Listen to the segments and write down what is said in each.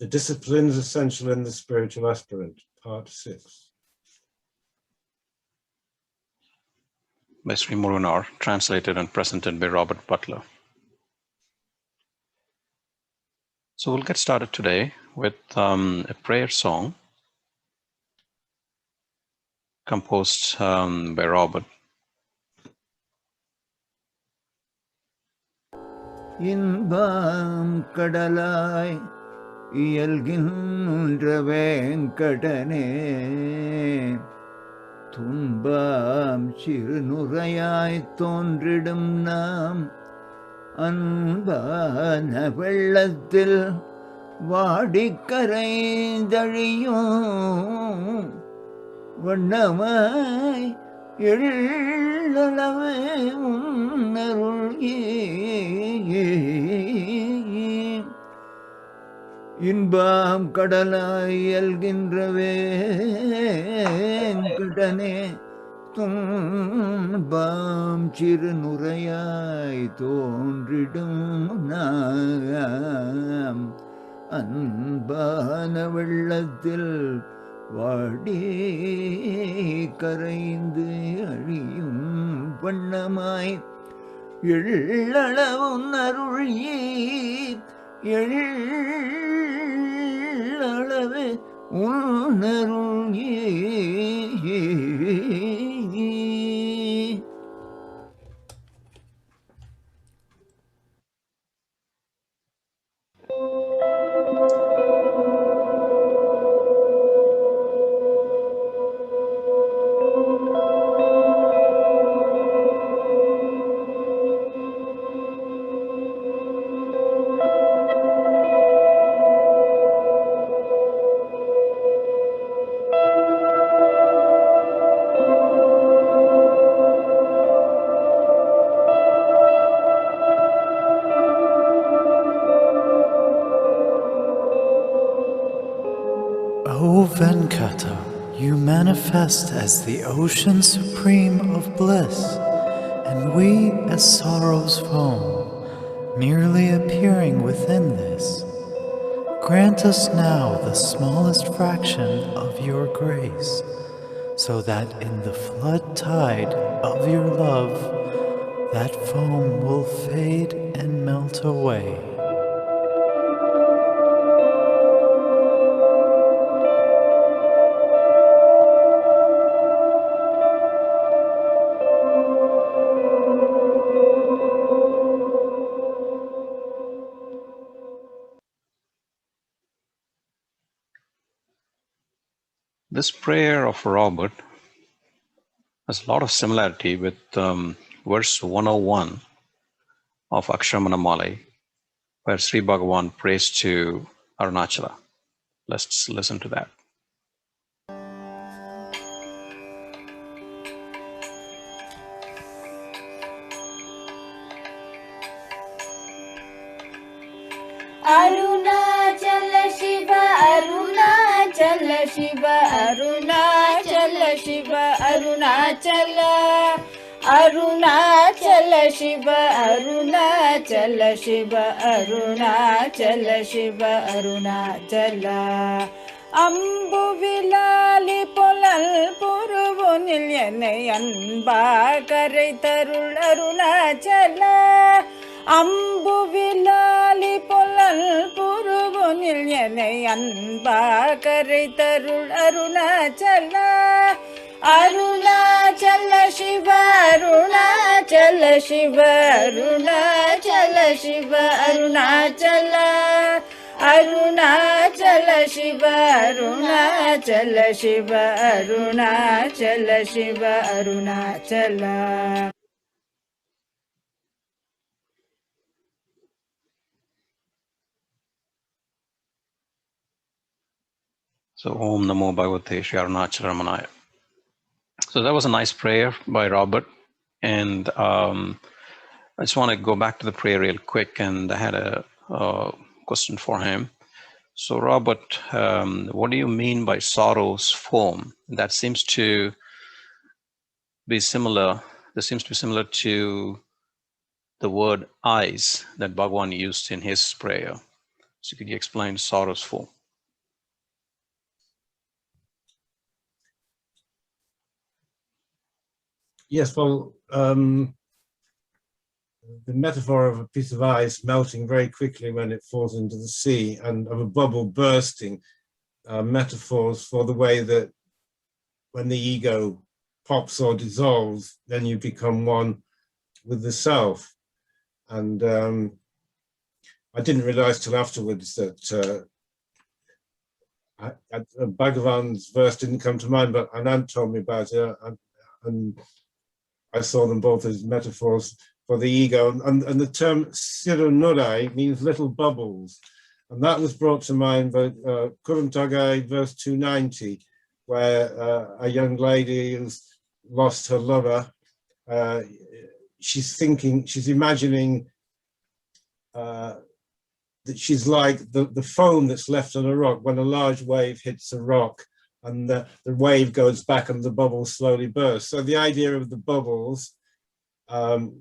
The Disciplines Essential in the Spiritual Aspirant, Part 6. By Sri Muruganar, translated and presented by Robert Butler. So we'll get started today with a prayer song composed by Robert. இன்பம் கடலாய் இயல்கின்ற வேங்கடனே துன்பம் சிறுநுரையாய் தோன்றிடும் நாம் அன்பான வெள்ளத்தில் வாடிக்கரைந்தழியும் வண்ணமாய் எள்ளளவே உன்னருள் இன்பம் கடலாய் இயல்கின்ற வேங்கடனே துன்பம் சிறுநுரையாய் தோன்றிடும் நாம் அன்பான வெள்ளத்தில் வாடி கரைந்து அழியும் வண்ணமாய் எள்ளளவும் அருள் எள்ளளவே உன்னருள் O Venkata, you manifest as the ocean supreme of bliss, and we as sorrow's foam, merely appearing within this. Grant us now the smallest fraction of your grace, so that in the flood tide of your love, that foam will fade and melt away. This prayer of Robert has a lot of similarity with verse 101 of Akṣaramaṇamālai, where Sri Bhagavan prays to Aruṇācala. Let's listen to that. Aruṇācala Shiva, Aruṇācala Shiva, Aruṇācala Shiva, Aruṇācala, Aruṇācala Shiva, Aruṇācala Shiva, Aruṇācala Shiva, Aruṇācala. அம்பு விலாலி பொலல் புருவுனில் என்னை அன்பா கரை தருள் அருணாச்சல. அம்பு விலாலி பொலல் புருவுனில் என்னை அன்பா கரை தருள் அருணாச்சல. அருணாச்சல சிவ, அருணாச்சல சிவ, அருணாச்சல சிவ, அருணாச்சல. அருணாச்சல சிவ, அருணாச்சல சிவ, அருணாச்சல சிவ, Arunachal. So, Om Namo Bhagavate Sri Aruṇācala Ramana. So that was a nice prayer by Robert. And I just want to go back to the prayer real quick. And I had a question for him. So Robert, what do you mean by sorrow's foam? That seems to be similar. This seems to be similar to the word eyes that Bhagavan used in his prayer. So could you explain sorrowful? Yes, well, the metaphor of a piece of ice melting very quickly when it falls into the sea, and of a bubble bursting, metaphors for the way that when the ego pops or dissolves, then you become one with the self. And I didn't realize till afterwards that Bhagavan's verse didn't come to mind, but Anand told me about it, and I saw them both as metaphors for the ego. And the term Sirunurai means little bubbles. And that was brought to mind by Kurumtagai verse 290, where a young lady who's lost her lover, she's imagining that she's like the foam that's left on a rock when a large wave hits a rock, and the wave goes back and the bubbles slowly burst. So the idea of the bubbles, and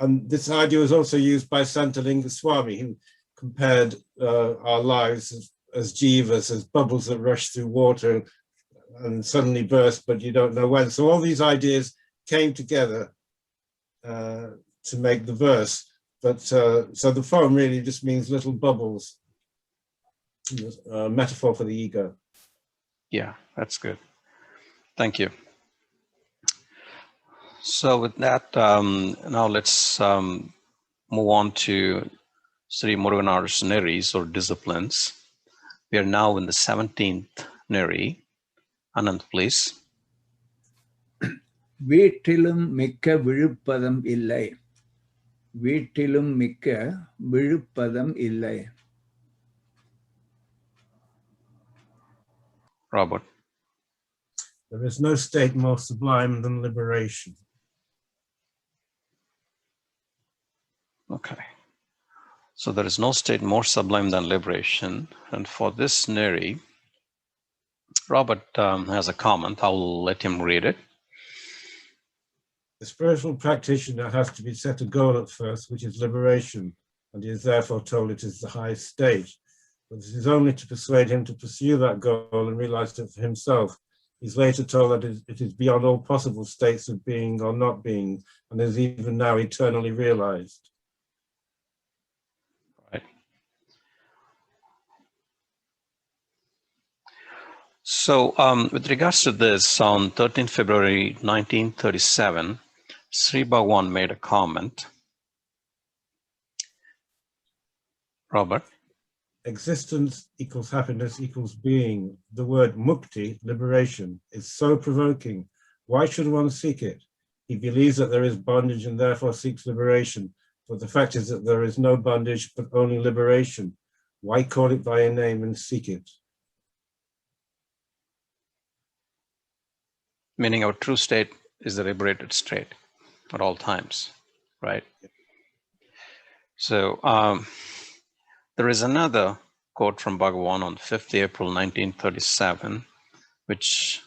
this idea was also used by Santalinga Swami, who compared our lives as jivas, as bubbles that rush through water and suddenly burst, but you don't know when. So all these ideas came together to make the verse. But so the foam really just means little bubbles, metaphor for the ego. Yeah, that's good. Thank you. So with that, now let's move on to Sri Muruganar's neṟis, or disciplines. We are now in the 17th neṟi. Anand, please. வீட்டிலும் மிக்க விழுப்பதம் இல்லை. வீட்டிலும் மிக்க விழுப்பதம் இல்லை. Robert. There is no state more sublime than liberation. Okay. So there is no state more sublime than liberation. And for this neṟi, Robert has a comment. I'll let him read it. The spiritual practitioner has to be set a goal at first, which is liberation, and he is therefore told it is the highest stage. But this is only to persuade him to pursue that goal and realize it for himself. He's later told that it is beyond all possible states of being or not being, and is even now eternally realized. Right. So with regards to this, on 13th February 1937, Sri Bhagwan made a comment. Robert? Existence equals happiness equals being. The word mukti, liberation, is so provoking. Why should one seek it? He believes that there is bondage and therefore seeks liberation. But the fact is that there is no bondage, but only liberation. Why call it by a name and seek it? Meaning our true state is the liberated state at all times, right? So there is another quote from Bhagavan on 5th April 1937, which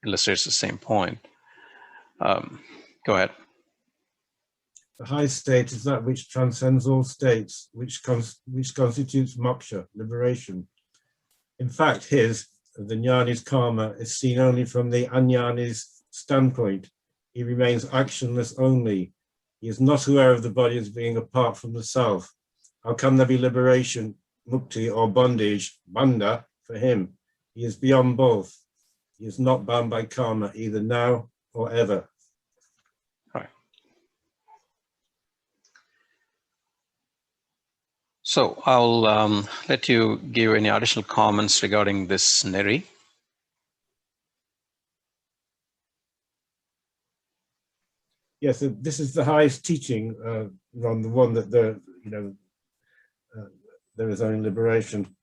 illustrates the same point. Go ahead. The high state is that which transcends all states, which constitutes moksha, liberation. In fact, the jnani's karma is seen only from the ajnani's standpoint. He remains actionless only. He is not aware of the body as being apart from the self. How can there be liberation, mukti, or bondage, bandha, for him? He is beyond both. He is not bound by karma, either now or ever. Right. So I'll let you give any additional comments regarding this neṟi. Yes, this is the highest teaching, on the one that there is only liberation,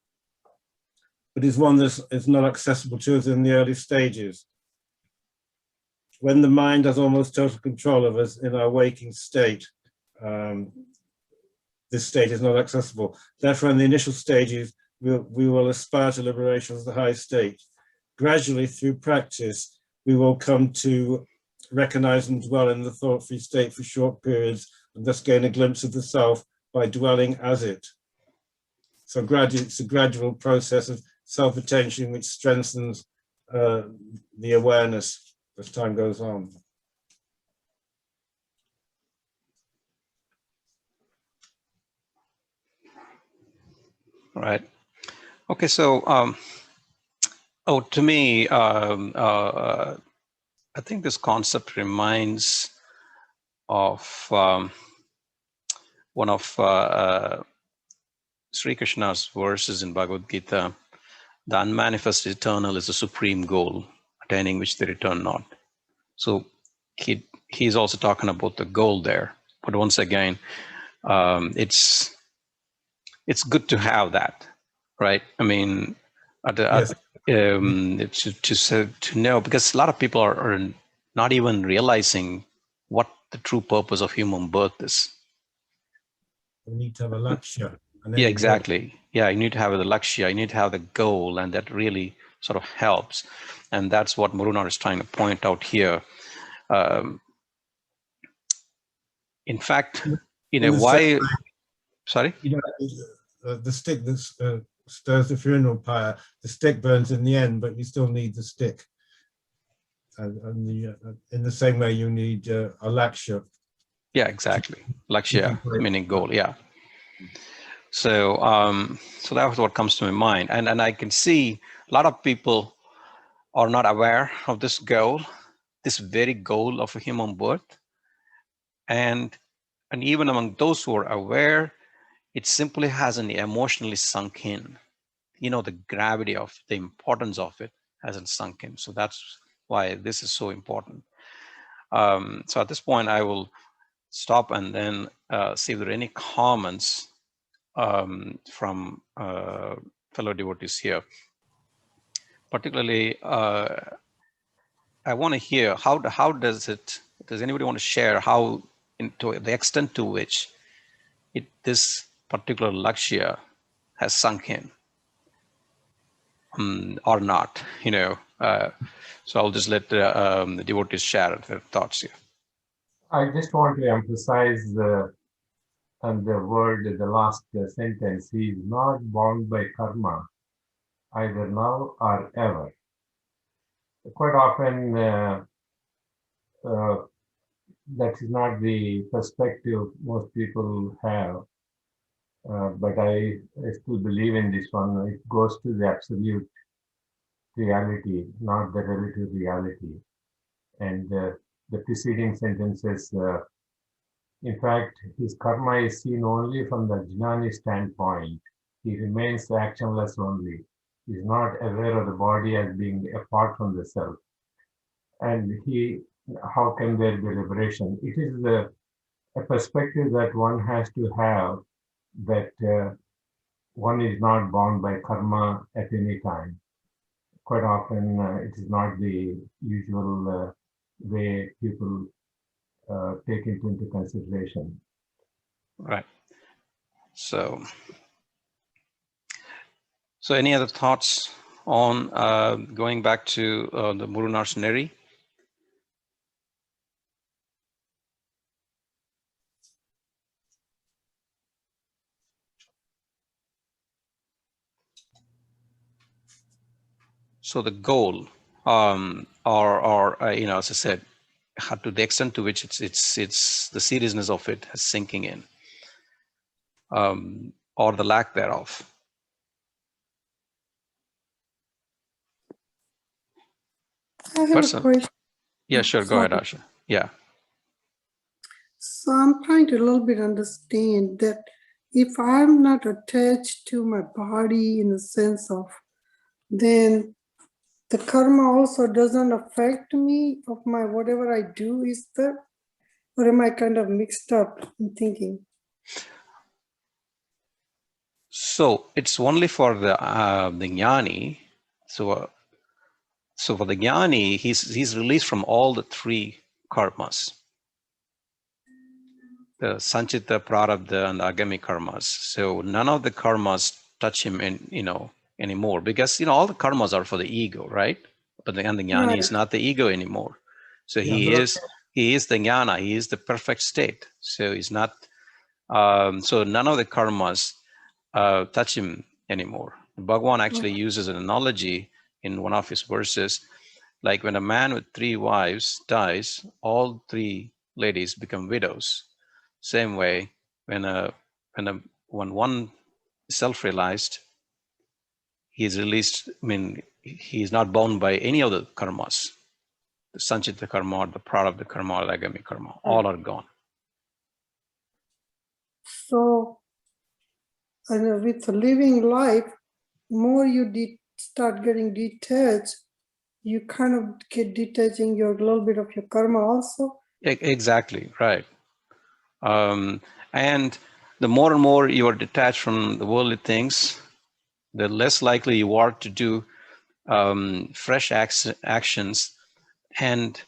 but is one that is not accessible to us in the early stages. When the mind has almost total control of us in our waking state, this state is not accessible. Therefore, in the initial stages, we will aspire to liberation as the high state. Gradually, through practice, we will come to recognize and dwell in the thought-free state for short periods, and thus gain a glimpse of the self by dwelling as it. So it's a gradual process of self-attention which strengthens the awareness as time goes on. Right. Okay, so to me, I think this concept reminds of one of Sri Krishna's verses in Bhagavad Gita. The unmanifest eternal is the supreme goal, attaining which they return not. So he's also talking about the goal there. But once again, it's good to have that, right? I mean, Yes. to know, because a lot of people are not even realizing what the true purpose of human birth is. We need to have a lakshya. Yeah, exactly. Yeah, you need to have the lakshya, you need to have the goal, and that really sort of helps. And that's what Muruganar is trying to point out here. In fact, why? Sorry? The stick that stirs the funeral pyre, the stick burns in the end, but you still need the stick. And in the same way, you need a lakshya. Yeah, exactly. Lakshya, meaning goal, yeah. So so that was what comes to my mind. And I can see a lot of people are not aware of this goal, this very goal of a human birth. And even among those who are aware, it simply hasn't emotionally sunk in. The gravity of the importance of it hasn't sunk in. So that's why this is so important. So at this point, I will stop and then see if there are any comments from fellow devotees here. Particularly, I want to hear how does anybody want to share how, to the extent to which this particular lakshya has sunk in or not, so I'll just let the devotees share their thoughts here. I just want to emphasize the word, the last sentence. He is not bound by karma, either now or ever. Quite often, that is not the perspective most people have. But I still believe in this one. It goes to the absolute reality, not the relative reality. And the preceding sentences, in fact, his karma is seen only from the jnani standpoint. He remains actionless only. He is not aware of the body as being apart from the self. And how can there be liberation? It is a perspective that one has to have, that one is not bound by karma at any time. Quite often, it is not the usual way people take it into consideration. Right. So any other thoughts on going back to the Muruganar's Neṟi? So the goal, or as I said, to the extent to which it's the seriousness of it is sinking in, or the lack thereof. I have a question. Yeah, sure. Go ahead, Asha. Yeah. So I'm trying to a little bit understand that if I'm not attached to my body in the sense of, then the karma also doesn't affect me of my whatever I do, is that? Or am I kind of mixed up in thinking? So it's only for the jnani. So for the jnani, he's released from all the three karmas, the sanchita, prarabdha, and agami karmas. So none of the karmas touch him anymore, because all the karmas are for the ego, right? But the jnani is not the ego anymore. So he is the jnana. He is the perfect state. So he's not. So none of the karmas touch him anymore. Bhagwan actually uses an analogy in one of his verses, like when a man with 3 wives dies, all 3 ladies become widows. Same way, when one is self-realized, he is released. I mean, he is not bound by any of the karmas, the sanchita karma, the prarabdha karma, agami karma, all are gone. So, with living life, more you start getting detached, you kind of get detaching your little bit of your karma also. Exactly, right. And the more and more you are detached from the worldly things, the less likely you are to do fresh actions, and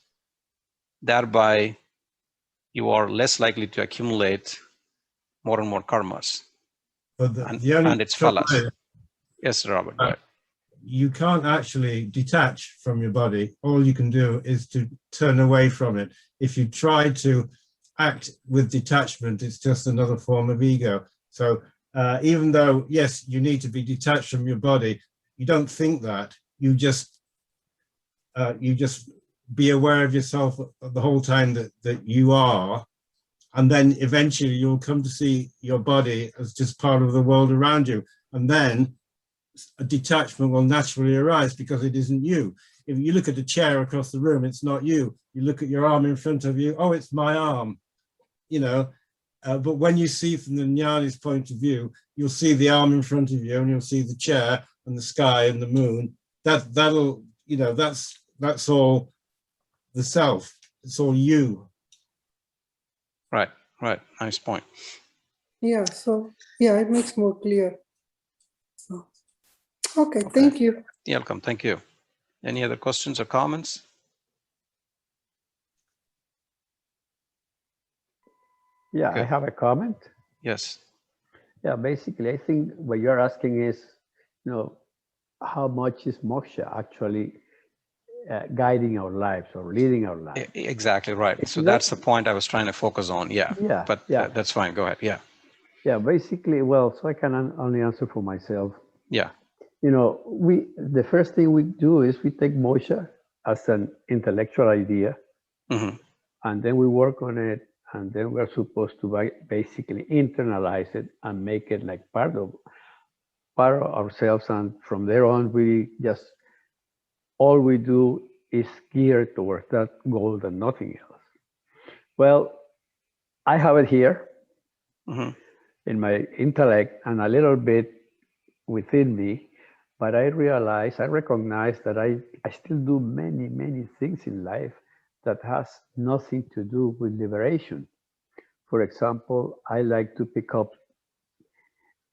thereby you are less likely to accumulate more and more karmas. But and its phalas. Yes, Robert. Right. You can't actually detach from your body. All you can do is to turn away from it. If you try to act with detachment, it's just another form of ego. So even though, yes, you need to be detached from your body, you don't think that. You just be aware of yourself the whole time that you are. And then eventually you'll come to see your body as just part of the world around you. And then a detachment will naturally arise because it isn't you. If you look at a chair across the room, it's not you. You look at your arm in front of you, oh, it's my arm, you know. But when you see from the jnani's point of view, you'll see the arm in front of you, and you'll see the chair and the sky and the moon. That'll, you know, that's all the self. It's all you. Right, right. Nice point. Yeah, so yeah, it makes more clear. So, okay, thank you. You're welcome. Thank you. Any other questions or comments? Yeah, Okay. I have a comment. Yes. Yeah, basically, I think what you're asking is, you know, how much is moksha actually guiding our lives or leading our lives? Exactly right. So that's the point I was trying to focus on. Yeah. Yeah. But yeah. That's fine. Go ahead. Yeah. Yeah. Basically, well, so I can only answer for myself. Yeah. You know, the first thing we do is we take moksha as an intellectual idea, and then we work on it, and then we're supposed to basically internalize it and make it like part of ourselves. And from there on, we just, all we do is geared towards that goal and nothing else. Well, I have it here in my intellect and a little bit within me, but I recognize that I still do many, many things in life that has nothing to do with liberation. For example, I like to pick up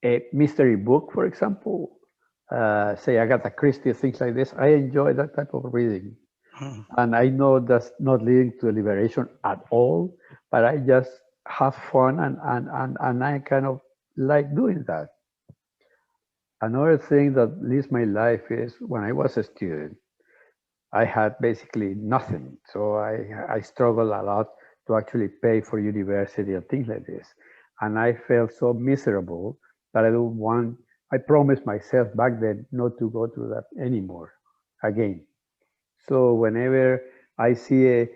a mystery book, for example, say Agatha Christie, things like this. I enjoy that type of reading. And I know that's not leading to liberation at all, but I just have fun and I kind of like doing that. Another thing that leads my life is when I was a student, I had basically nothing. So I struggled a lot to actually pay for university and things like this. And I felt so miserable that I promised myself back then not to go through that anymore again. So whenever I see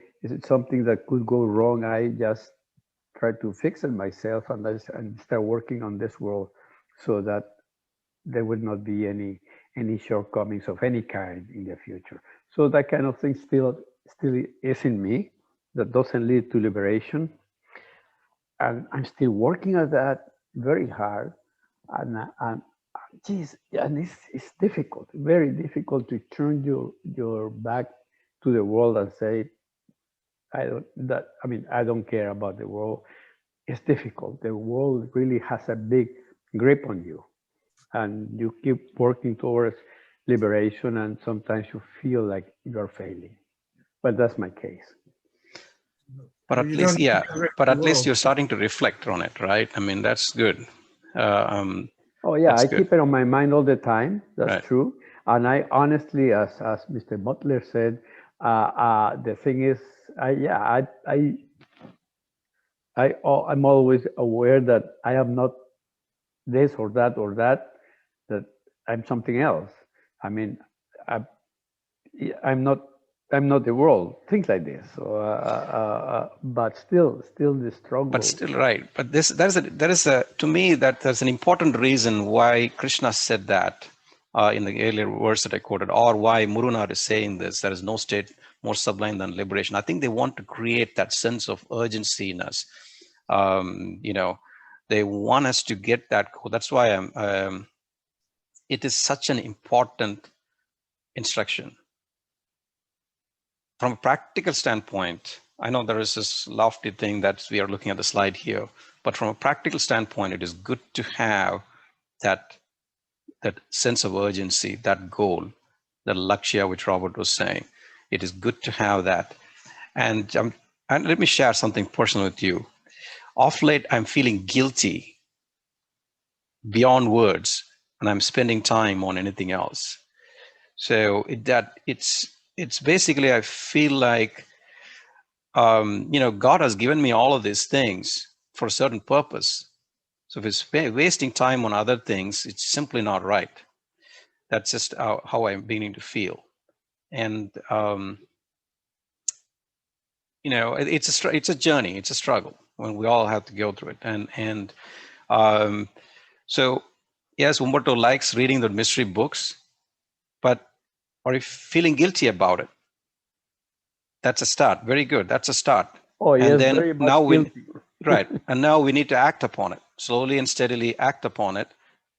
something that could go wrong, I just try to fix it myself and start working on this world so that there would not be any shortcomings of any kind in the future. So that kind of thing still is in me. That doesn't lead to liberation. And I'm still working at that very hard. And geez, and it's difficult, very difficult to turn your back to the world and say, I don't care about the world. It's difficult. The world really has a big grip on you. And you keep working towards liberation, and sometimes you feel like you're failing. But that's my case. But at least, yeah, but at least you're starting to reflect on it, right? I mean, that's good. Oh yeah, I keep it on my mind all the time. That's true. And I honestly, as Mr. Butler said, the thing is, I'm always aware that I am not this or that, that I'm something else. I mean, I'm not the world, things like this. So, but still the struggle. But still, right. But to me, there's an important reason why Krishna said that in the earlier verse that I quoted, or why Muruganar is saying this. There is no state more sublime than liberation. I think they want to create that sense of urgency in us. They want us to get that. That's why it is such an important instruction. From a practical standpoint, I know there is this lofty thing that we are looking at the slide here, but from a practical standpoint, it is good to have that sense of urgency, that goal, the lakshya, which Robert was saying. It is good to have that. And let me share something personal with you. Off late, I'm feeling guilty beyond words, and I'm spending time on anything else. So it's basically, I feel like, God has given me all of these things for a certain purpose. So if it's wasting time on other things, it's simply not right. That's just how I'm beginning to feel. And, it's a journey, it's a struggle when we all have to go through it. So yes, Umberto likes reading the mystery books, but are you feeling guilty about it? That's a start. Very good. That's a start. Oh, yes, and then very much now guilty. Right. And now we need to act upon it. Slowly and steadily act upon it.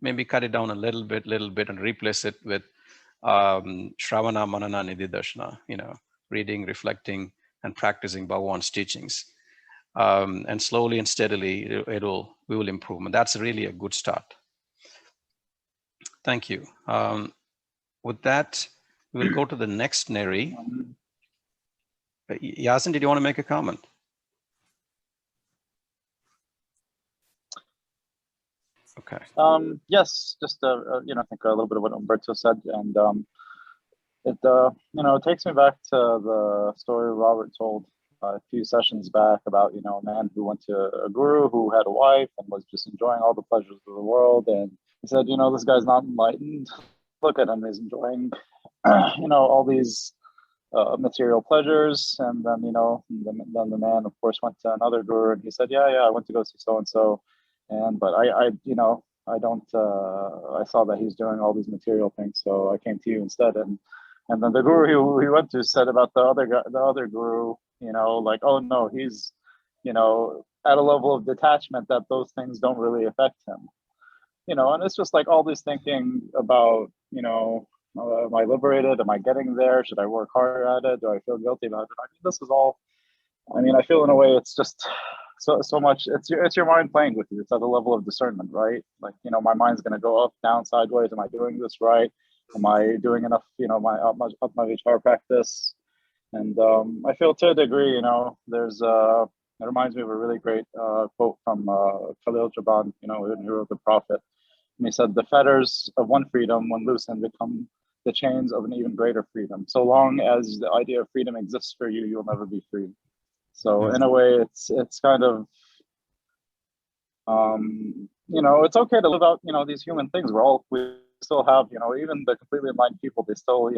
Maybe cut it down a little bit, and replace it with Shravana, Manana, Nididharshana, reading, reflecting, and practicing Bhagavan's teachings. And slowly and steadily, we will improve. And that's really a good start. Thank you. With that, we'll go to the next Neṟi. Yasin, did you want to make a comment? Okay. Yes, just I think a little bit of what Umberto said, and it takes me back to the story Robert told a few sessions back about a man who went to a guru who had a wife and was just enjoying all the pleasures of the world, and he said, this guy's not enlightened. Look at him; he's enjoying, all these material pleasures. And then then the man, of course, went to another guru, and he said, yeah, I went to go see so and so. But I don't, I saw that he's doing all these material things, so I came to you instead. And then the guru who he went to said about the other guru, like, oh no, he's, at a level of detachment that those things don't really affect him, and it's just like all this thinking about, am I liberated? Am I getting there? Should I work harder at it? Do I feel guilty about it? I mean, this is all, I feel in a way it's just, so much, it's your mind playing with you. It's at the level of discernment, right? Like, my mind's going to go up, down, sideways. Am I doing this right? Am I doing enough, my vichar practice? And I feel to a degree, there's it reminds me of a really great quote from Khalil Gibran, who wrote The Prophet. And he said, the fetters of one freedom, when loosened, become the chains of an even greater freedom. So long as the idea of freedom exists for you, you'll never be free. So in a way, it's kind of, it's okay to live out, these human things. We still have, even the completely enlightened people, they still,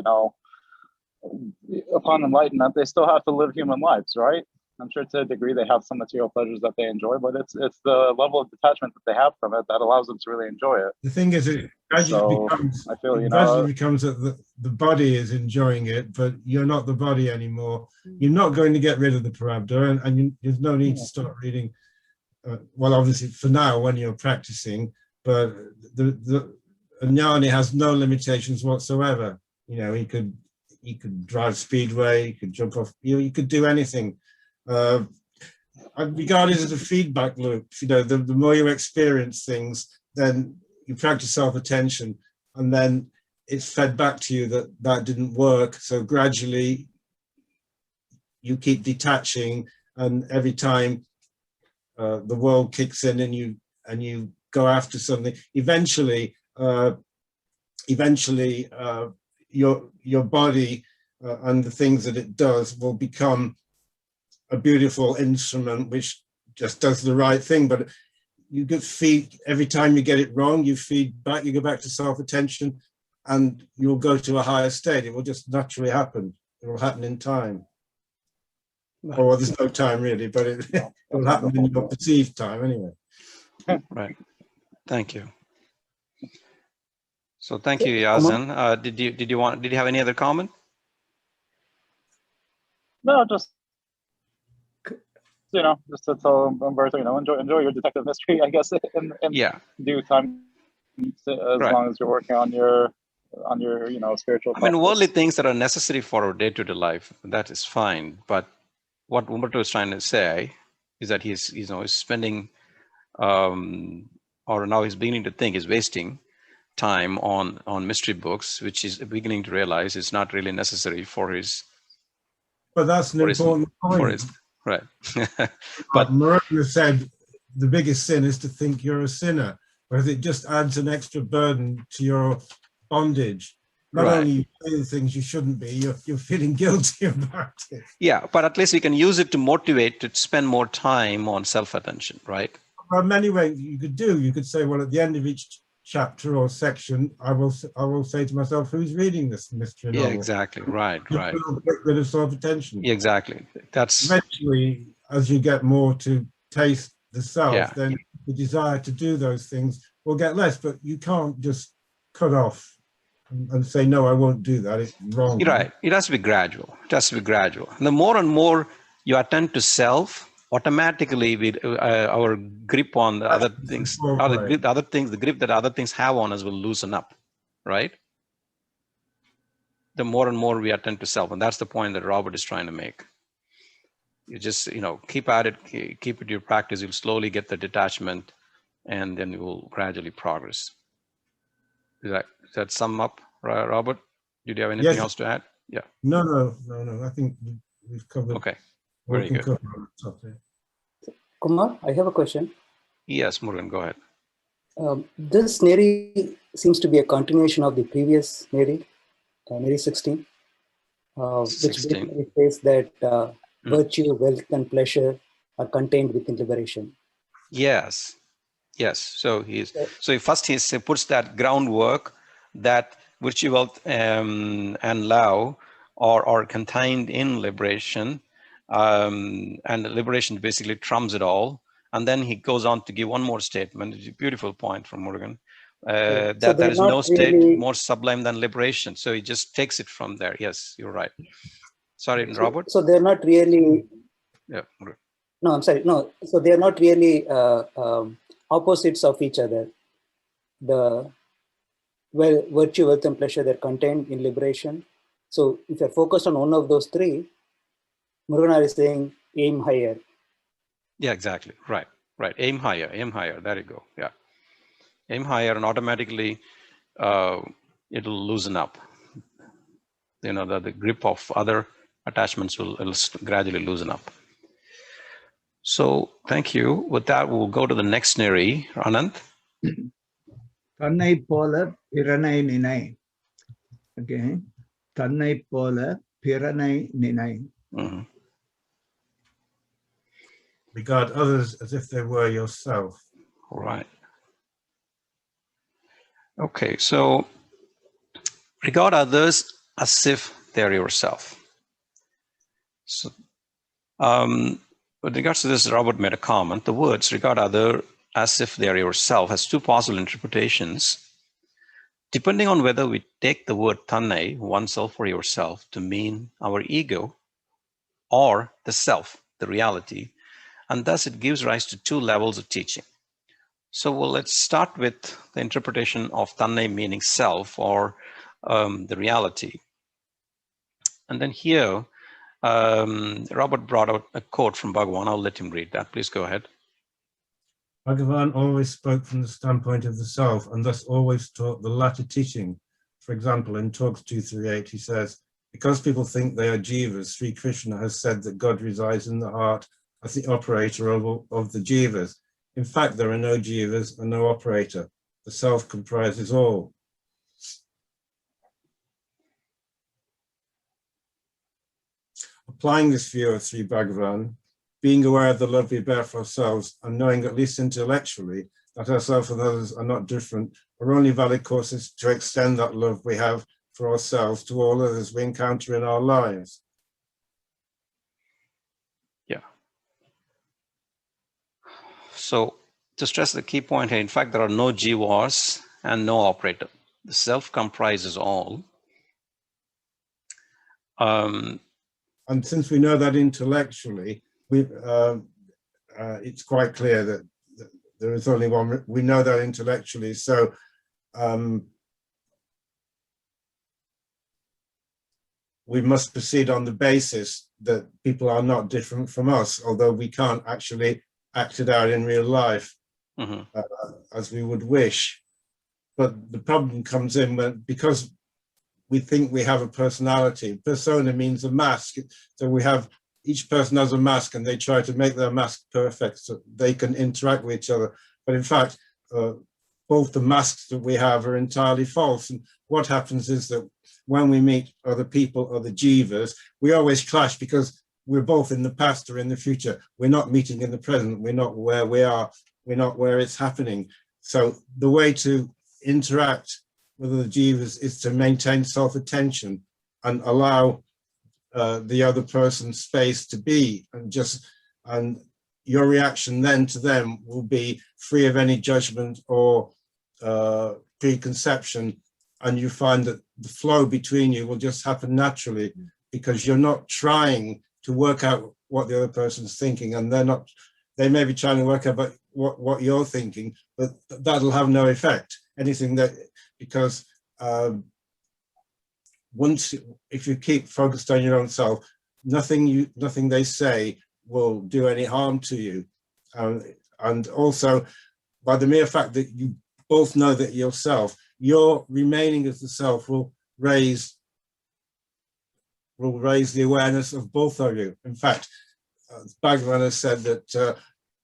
upon enlightenment, they still have to live human lives, right? I'm sure to a degree they have some material pleasures that they enjoy, but it's the level of detachment that they have from it that allows them to really enjoy it. The thing is, it gradually becomes, I feel, that the body is enjoying it, but you're not the body anymore. You're not going to get rid of the prarabdha, and there's no need to start reading. Well, obviously, for now, when you're practicing, but the jnani has no limitations whatsoever. He could drive speedway, he could jump off, he could do anything. I regard it as a feedback loop. The more you experience things, then you practice self-attention, and then it's fed back to you that didn't work. So gradually you keep detaching, and every time the world kicks in and you go after something, eventually your body and the things that it does will become a beautiful instrument which just does the right thing. But you get feed, every time you get it wrong, you feed back, you go back to self-attention, and you'll go to a higher state. It will just naturally happen. It will happen in time. Or well, there's no time really, but it will happen in your perceived time anyway. Right. Thank you. So thank you, Yazan. Did you have any other comment? No, just just to tell Umberto, enjoy your detective mystery, I guess, in due time, as long as you're working on your spiritual. I mean, worldly things that are necessary for our day-to-day life, that is fine. But what Umberto is trying to say is that he's spending, or now he's beginning to think he's wasting time on mystery books, which he's beginning to realize is not really necessary for his. But that's an important point. Right. But Muruganar said the biggest sin is to think you're a sinner, whereas it just adds an extra burden to your bondage. Not only you say the things you shouldn't be, you're feeling guilty about it. Yeah, but at least we can use it to motivate to spend more time on self-attention, right? Well, many ways you could do. You could say, well, at the end of each chapter or section, I will say to myself, who's reading this mystery novel? Yeah, exactly. Right. A bit of self-attention. Exactly. That's eventually, as you get more to taste the self, then the desire to do those things will get less. But you can't just cut off and say, no, I won't do that. It's wrong. You're right. It has to be gradual. It has to be gradual. And the more and more you attend to self, automatically our grip on the other things, the grip that other things have on us will loosen up, right? The more and more we attend to self, and that's the point that Robert is trying to make. You just keep at it, keep it your practice. You'll slowly get the detachment, and then you will gradually progress. Does that sum up, Robert? Did you have anything else to add? Yeah. No. I think we've covered. Okay. Very good. Kumar, I have a question. Yes, Murugan, go ahead. This Neṟi seems to be a continuation of the previous Neṟi, Neṟi 16, which basically says that virtue, wealth, and pleasure are contained within liberation. Yes. So he puts that groundwork that virtue, wealth, and love are contained in liberation. And the liberation basically trumps it all. And then he goes on to give one more statement. It's a beautiful point from Murugan, that there is no state more sublime than liberation. So he just takes it from there. Yes, you're right. Sorry, Robert? So they're not really... Yeah. No, I'm sorry. No, so they're not really opposites of each other. The virtue, wealth, and pleasure, they're contained in liberation. So if you're focused on one of those three, Muruganar is saying aim higher. Yeah, exactly. Right. Aim higher. There you go. Yeah. Aim higher, and automatically it'll loosen up. The grip of other attachments will gradually loosen up. So thank you. With that, we'll go to the next Neṟi. Anand. Thannai pola piranai ninai. Okay. Thannai pola piranai ninai. Regard others as if they were yourself. Right. Okay, so regard others as if they're yourself. So, with regards to this, Robert made a comment. The words regard other as if they're yourself has two possible interpretations, depending on whether we take the word thannai, oneself or yourself, to mean our ego or the self, the reality. And thus it gives rise to two levels of teaching. So let's start with the interpretation of thannai meaning self or the reality. And then here, Robert brought out a quote from Bhagavan. I'll let him read that. Please go ahead. Bhagavan always spoke from the standpoint of the self and thus always taught the latter teaching. For example, in Talks 238, he says, because people think they are jivas, Sri Krishna has said that God resides in the heart as the operator of the jivas. In fact, there are no jivas and no operator. The self comprises all. Applying this view of Sri Bhagavan, being aware of the love we bear for ourselves and knowing, at least intellectually, that ourselves and others are not different, are only valid courses to extend that love we have for ourselves to all others we encounter in our lives. Yeah. So to stress the key point here, in fact, there are no jivas and no operator. The self comprises all. And since we know that intellectually, it's quite clear that there is only one. We know that intellectually, so we must proceed on the basis that people are not different from us, although we can't actually act it out in real life as we would wish. But the problem comes in when, because we think we have a personality. Persona means a mask. So we have, each person has a mask and they try to make their mask perfect so they can interact with each other. But in fact, both the masks that we have are entirely false. And what happens is that when we meet other people, other jivas, we always clash because we're both in the past or in the future. We're not meeting in the present. We're not where we are. We're not where it's happening. So the way to interact with the jivas is to maintain self-attention and allow the other person's space to be, and your reaction then to them will be free of any judgment or preconception, and you find that the flow between you will just happen naturally because you're not trying to work out what the other person's thinking, and they may be trying to work out what you're thinking, but that'll have no effect. Anything that, because if you keep focused on your own self, nothing they say will do any harm to you. And also, by the mere fact that you both know that yourself, your remaining as the self will raise the awareness of both of you. In fact, Bhagavan has said that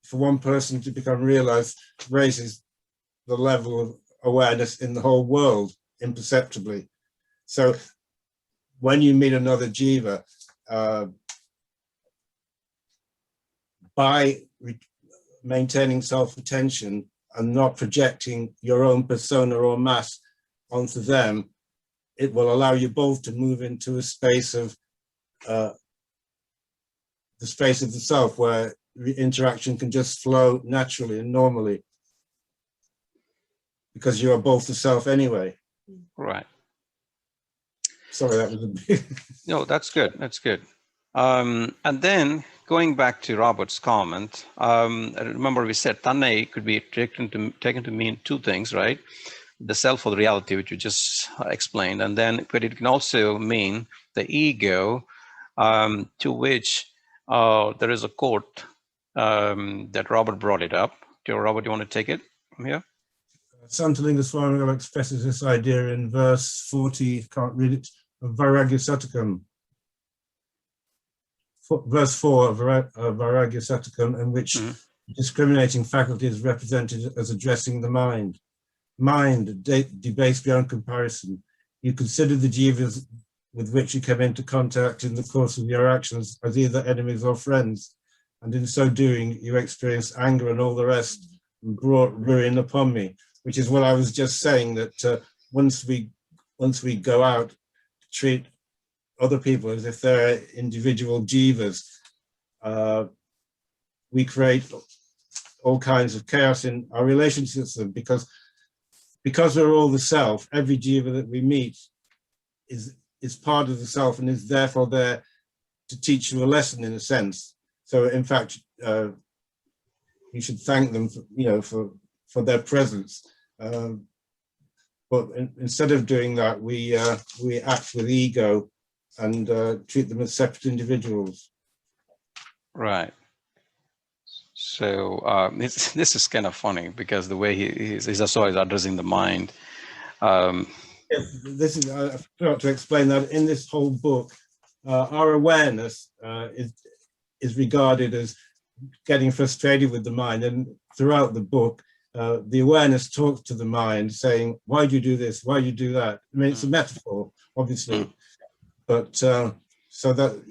for one person to become realized raises the level of awareness in the whole world imperceptibly. So when you meet another jiva, by maintaining self-attention and not projecting your own persona or mask onto them, it will allow you both to move into a space of the space of the self, where interaction can just flow naturally and normally, because you are both the self anyway. Right. Sorry, that was a bit. No, that's good. That's good. And then going back to Robert's comment, remember we said tanne could be taken to mean two things, right? The self or the reality, which you just explained, and then but it can also mean the ego, to which there is a quote that Robert brought it up. Robert, do you want to take it from here? Santalinga Swami expresses this idea in verse 40, can't read it, of Vairagya Satakam. Verse 4 of Vairagya Satakam, in which discriminating faculty is represented as addressing the mind. Mind, debased beyond comparison. You consider the jivas with which you come into contact in the course of your actions as either enemies or friends, and in so doing you experience anger and all the rest, and brought ruin upon me. Which is what I was just saying, that once we go out to treat other people as if they're individual jivas, we create all kinds of chaos in our relationships with them, because we're all the self. Every jiva that we meet is part of the self and is therefore there to teach you a lesson, in a sense. So in fact, you should thank them for their presence. But instead of doing that, we act with ego and treat them as separate individuals. Right. So this is kind of funny, because the way he's also addressing the mind. This is, I forgot to explain that in this whole book, our awareness is regarded as getting frustrated with the mind, and throughout the book, the awareness talks to the mind, saying, "Why do you do this? Why do you do that?" I mean, it's a metaphor, obviously, but so that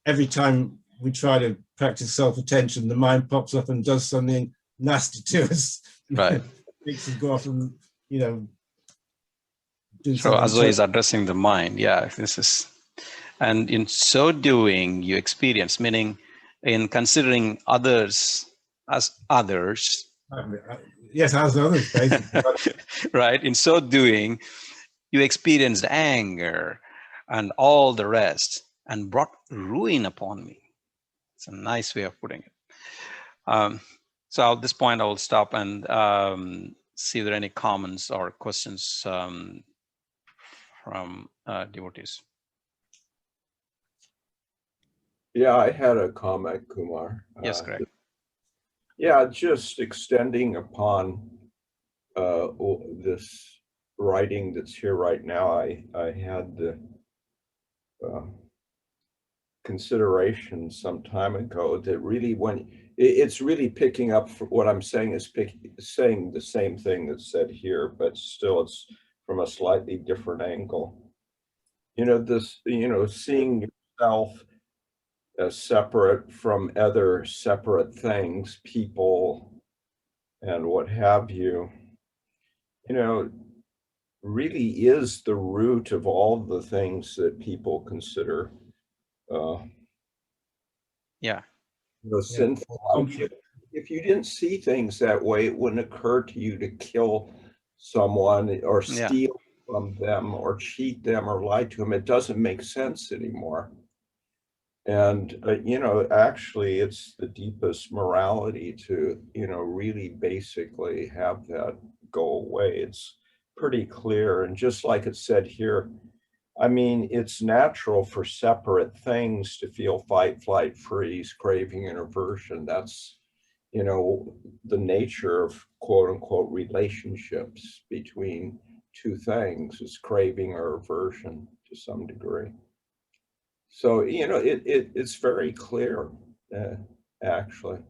every time we try to practice self-attention, the mind pops up and does something nasty to us. Right. Makes us go off and, you know, do So something. as is addressing the mind, yeah, this is, and in so doing, you experience, meaning in considering others as others. Yes, as others, basically. Right. In so doing, you experienced anger and all the rest and brought ruin upon me. It's a nice way of putting it. So at this point, I will stop and see if there are any comments or questions from devotees. Yeah, I had a comment, Kumar. Yes, Greg. Yeah, just extending upon this writing that's here right now. I had the consideration some time ago that really, when it's really picking up for what I'm saying is saying the same thing that's said here, but still it's from a slightly different angle. You know, this, you know, seeing yourself as separate from other separate things, people, and what have you, you know, really is the root of all the things that people consider sinful. If you didn't see things that way, it wouldn't occur to you to kill someone or steal from them or cheat them or lie to them. It doesn't make sense anymore. And, you know, actually, it's the deepest morality to, you know, really basically have that go away. It's pretty clear. And just like it said here, I mean, it's natural for separate things to feel fight, flight, freeze, craving, and aversion. That's, you know, the nature of quote unquote relationships between two things is craving or aversion to some degree. So, you know, it's very clear, actually.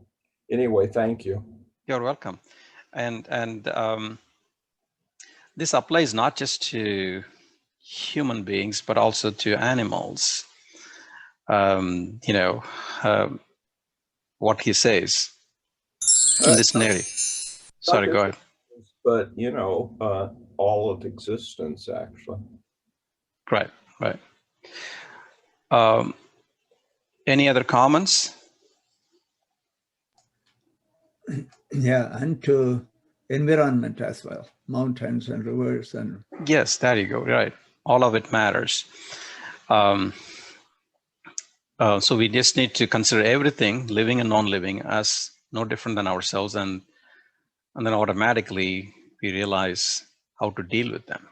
Anyway, thank you. You're welcome. And this applies not just to human beings, but also to animals. You know, what he says in this Neṟi. Sorry, go ahead. But, you know, all of existence, actually. Right, right. Any other comments? Yeah, and to environment as well, mountains and rivers and. Yes, there you go. Right, all of it matters. So we just need to consider everything, living and non-living, as no different than ourselves, and then automatically we realize how to deal with them.